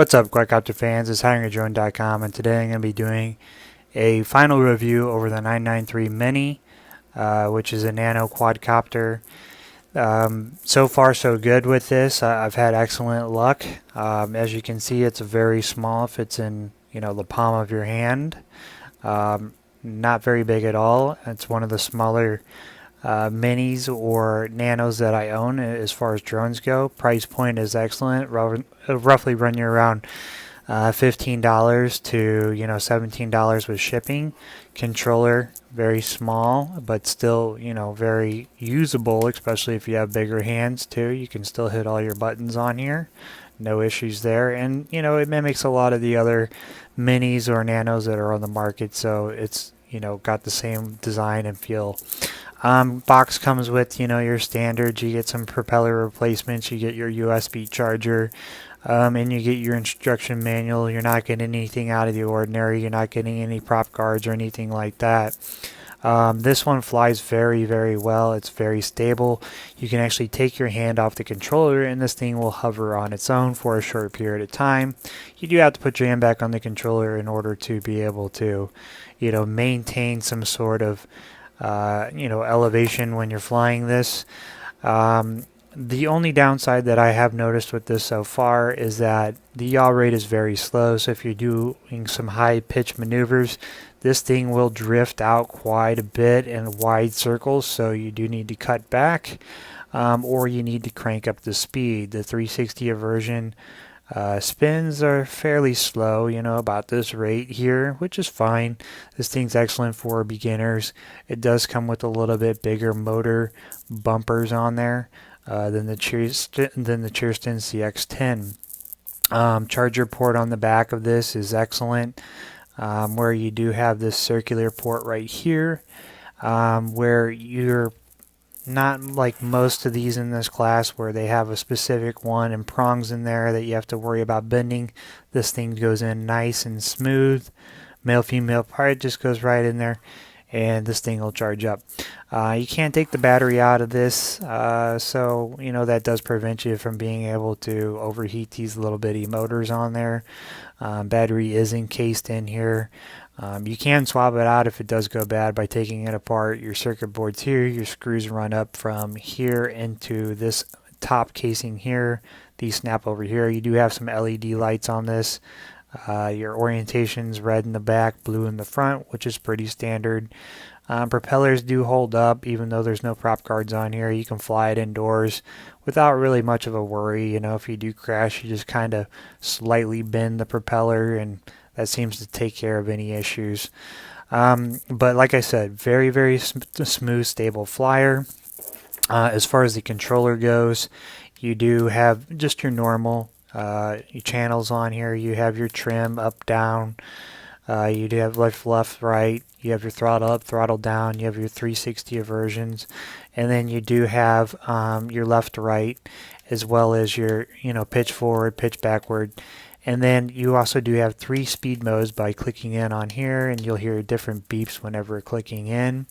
What's up, Quadcopter fans? It's HiringADrone.com, and today I'm going to be doing a final review over the 993 Mini, which is a nano quadcopter. So far, so good with this. I've had excellent luck. As you can see, it's very small. It fits in, the palm of your hand. Not very big at all. It's one of the smaller minis or nanos that I own as far as drones go. Price point is excellent. Roughly run you around $15 to $17 with shipping. Controller very small, but still very usable, especially if you have bigger hands too. You can still hit all your buttons on here. No issues there, and it mimics a lot of the other minis or nanos that are on the market, so it's got the same design and feel. Box comes with your standards. You get some propeller replacements, you get your USB charger, and you get your instruction manual. You're not getting anything out of the ordinary. You're not getting any prop guards or anything like that. This one flies very, very well. It's very stable. You can actually take your hand off the controller and this thing will hover on its own for a short period of time. You do have to put your hand back on the controller in order to be able to maintain some sort of elevation when you're flying this. The only downside that I have noticed with this so far is that the yaw rate is very slow, so if you're doing some high pitch maneuvers, this thing will drift out quite a bit in wide circles, so you do need to cut back, or you need to crank up the speed. The 360 version spins are fairly slow, about this rate here, which is fine. This thing's excellent for beginners. It does come with a little bit bigger motor bumpers on there than the Cheerston CX10. Charger port on the back of this is excellent, where you do have this circular port right here, where you're not like most of these in this class where they have a specific one and prongs in there that you have to worry about bending. This thing goes in nice and smooth. Male female part just goes right in there, and this thing will charge up. You can't take the battery out of this, so that does prevent you from being able to overheat these little bitty motors on there. Battery is encased in here. You can swap it out if it does go bad by taking it apart. Your circuit board's here. Your screws run up from here into this top casing here. These snap over here. You do have some LED lights on this. Your orientation's red in the back, blue in the front, which is pretty standard. Propellers do hold up even though there's no prop guards on here. You can fly it indoors without really much of a worry. If you do crash, you just kind of slightly bend the propeller and that seems to take care of any issues. But like I said, very, very smooth, stable flyer. As far as the controller goes, you do have just your normal your channels on here. You have your trim up, down. You do have left, right. You have your throttle up, throttle down. You have your 360 versions, and then you do have your left, right, as well as your pitch forward, pitch backward. And then you also do have 3 speed modes by clicking in on here, and you'll hear different beeps whenever clicking in.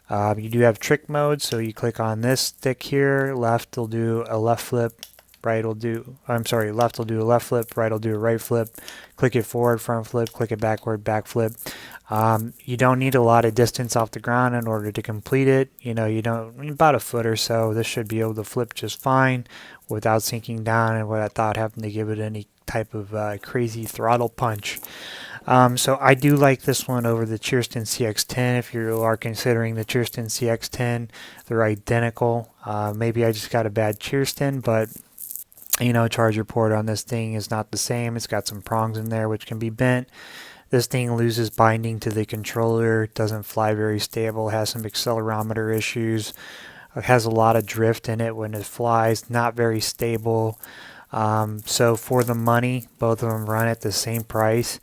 You do have trick mode, so you click on this stick here. Left will do a left flip. Left will do a left flip, right will do a right flip. Click it forward, front flip, click it backward, back flip. You don't need a lot of distance off the ground in order to complete it. You don't, about a foot or so. This should be able to flip just fine without sinking down and without having to give it any type of crazy throttle punch. So I do like this one over the Cheerston CX10. If you are considering the Cheerston CX10, they're identical. Maybe I just got a bad Cheerston, but charger port on this thing is not the same. It's got some prongs in there which can be bent. This thing loses binding to the controller, doesn't fly very stable, has some accelerometer issues, has a lot of drift in it when it flies, not very stable. So for the money, both of them run at the same price.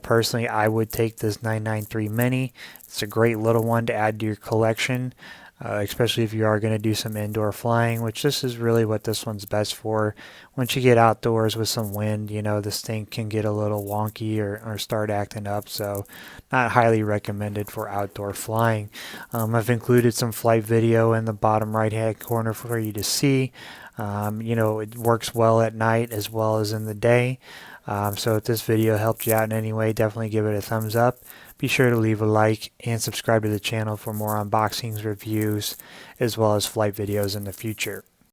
Personally, I would take this 993 Mini. It's a great little one to add to your collection. Especially if you are going to do some indoor flying, which this is really what this one's best for. Once you get outdoors with some wind, this thing can get a little wonky or start acting up, so not highly recommended for outdoor flying. I've included some flight video in the bottom right hand corner for you to see. You know, it works well at night as well as in the day. So if this video helped you out in any way, definitely give it a thumbs up. Be sure to leave a like and subscribe to the channel for more unboxings, reviews, as well as flight videos in the future.